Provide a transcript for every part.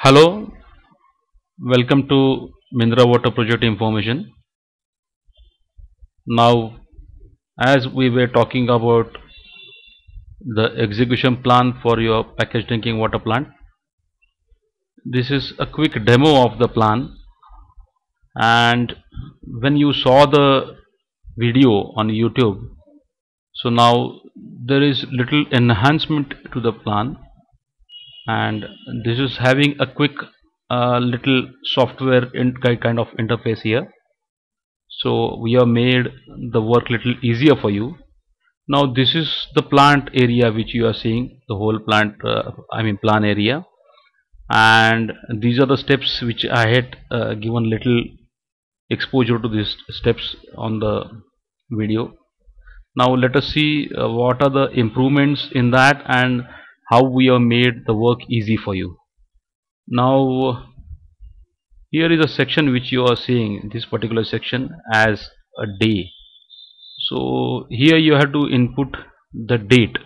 Hello, welcome to Mindra Water Project information. Now, as we were talking about the execution plan for your packaged drinking water plant, this is a quick demo of the plan. And when you saw the video on YouTube, so now there is little enhancement to the plan, and this is having a quick little software kind of interface here. So we have made the work little easier for you. Now this is the plant area which you are seeing, the whole plant plan area, and these are the steps which I had given little exposure to these steps on the video. Now let us see what are the improvements in that and how we have made the work easy for you. Now here is a section which you are seeing, this particular section as a day. So here you have to input the date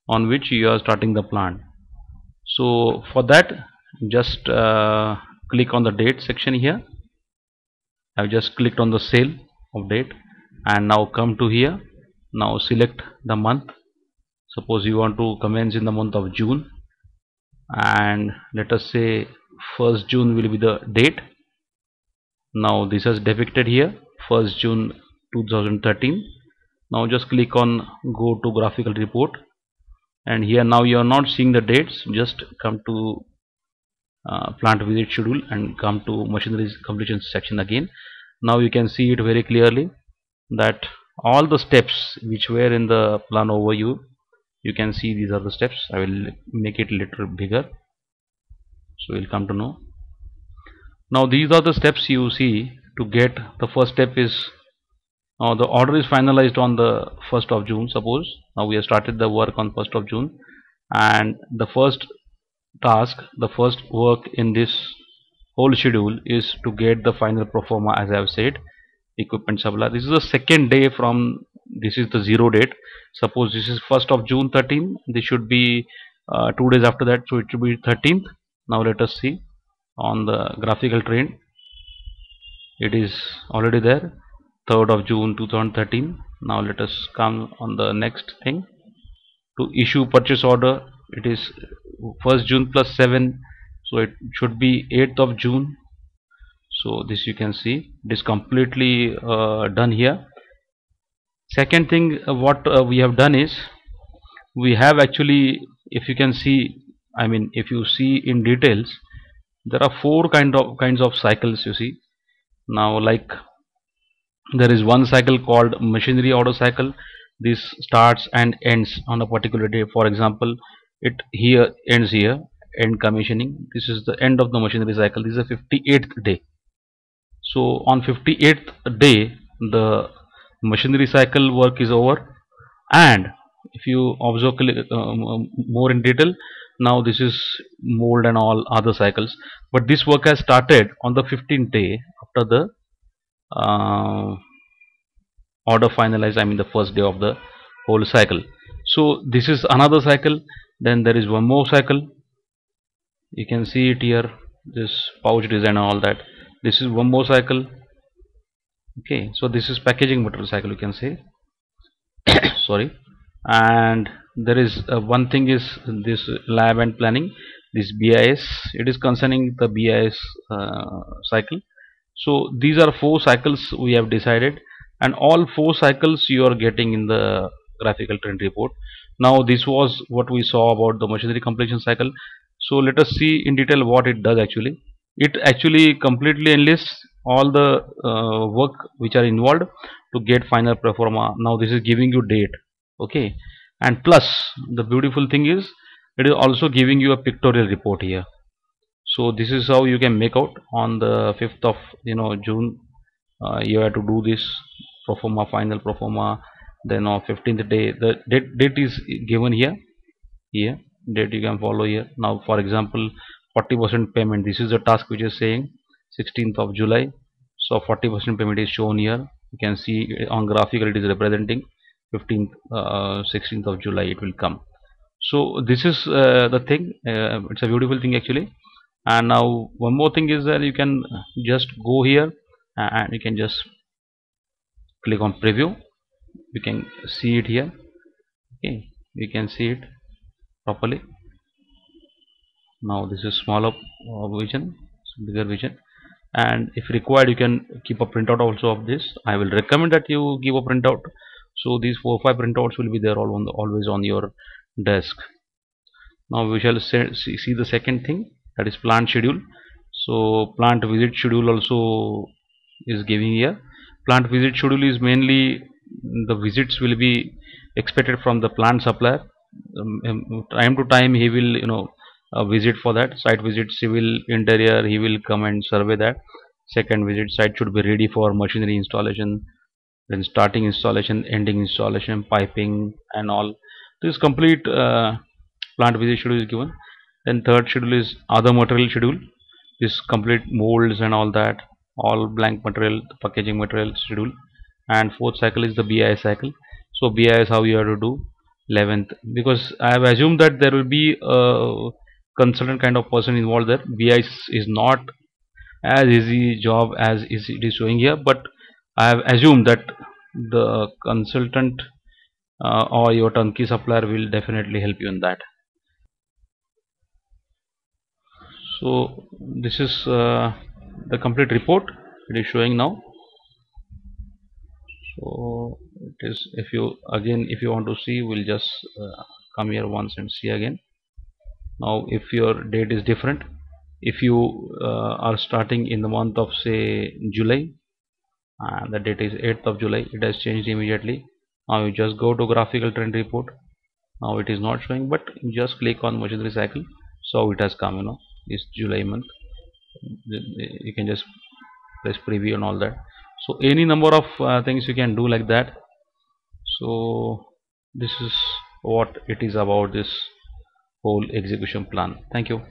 on which you are starting the plant. So for that, just click on the date section here. I've just clicked on the sale of date, and now come to here. Now select the month. Suppose you want to commence in the month of June, and let us say 1st June will be the date. Now this is depicted here, 1st June 2013. Now just click on go to graphical report, and here now you are not seeing the dates. Just come to plant visit schedule and come to machinery completion section again. Now you can see it very clearly that all the steps which were in the plan overview, you can see these are the steps. I will make it a little bigger so you'll come to know. Now these are the steps you see to get. The first step is the order is finalized on the 1st of June. Suppose now we have started the work on 1st of June, and the first task, the first work in this whole schedule is to get the final pro forma, as I have said, equipment supply. This is the second day from, this is the zero date. Suppose this is 1st of June 13, this should be 2 days after that, so it should be 13th. Now let us see on the graphical trend, it is already there, 3rd of June 2013. Now let us come on the next thing, to issue purchase order. It is 1st June plus 7, so it should be 8th of June. So this you can see it is completely done here. Second thing, what we have done is, we have actually, if you can see, if you see in details, there are four kinds of cycles you see. Now like there is one cycle called machinery order cycle. This starts and ends on a particular day. For example, it here ends here, end commissioning. This is the end of the machinery cycle. This is the 58th day. So on 58th day the machinery cycle work is over, and if you observe more in detail, now this is mold and all other cycles, but this work has started on the 15th day after the order finalized, the first day of the whole cycle. So this is another cycle. Then there is one more cycle, you can see it here, this pouch design and all that. This is one more cycle. Okay, so this is packaging material cycle, you can say. Sorry. And there is one thing is this lab and planning, this BIS, it is concerning the BIS cycle. So these are four cycles we have decided, and all four cycles you are getting in the graphical trend report. Now this was what we saw about the machinery completion cycle. So let us see in detail what it does actually. It actually completely enlists all the work which are involved to get final pro forma. Now this is giving you date, okay, and plus the beautiful thing is it is also giving you a pictorial report here. So this is how you can make out on the 5th of June. You have to do this pro forma, final pro forma. Then on 15th day the date is given here. Here date you can follow here. Now for example, 40% payment, this is the task which is saying 16th of July, so 40% payment is shown here. You can see on graphical it is representing 15th 16th of July it will come. So this is the thing, it's a beautiful thing actually. And now one more thing is that you can just go here and you can just click on preview. You can see it here. Okay, we can see it properly. Now this is smaller vision, bigger vision, and if required you can keep a printout also of this. I will recommend that you give a printout, so these 4 or 5 printouts will be there always on your desk. Now we shall see the second thing, that is plant schedule. So plant visit schedule also is giving here. Plant visit schedule is mainly the visits will be expected from the plant supplier. Time to time he will visit for that. Site visit, civil interior, he will come and survey that. Second visit, site should be ready for machinery installation, then starting installation, ending installation, piping and all. This complete plant visit schedule is given. Then third schedule is other material schedule. This complete molds and all that, all blank material, packaging material schedule. And fourth cycle is the BIS cycle. So BIS, how you have to do 11th, because I have assumed that there will be a consultant kind of person involved there. BIS is not as easy job as it is showing here, but I have assumed that the consultant or your turnkey supplier will definitely help you in that. So this is the complete report it is showing now. So it is, if you if you want to see, we'll just come here once and see again. Now if your date is different, if you are starting in the month of say July and the date is 8th of July, it has changed immediately. Now you just go to graphical trend report. Now it is not showing, but you just click on machinery cycle, so it has come, this July month. You can just press preview and all that. So any number of things you can do like that. So this is what it is about this whole execution plan. Thank you.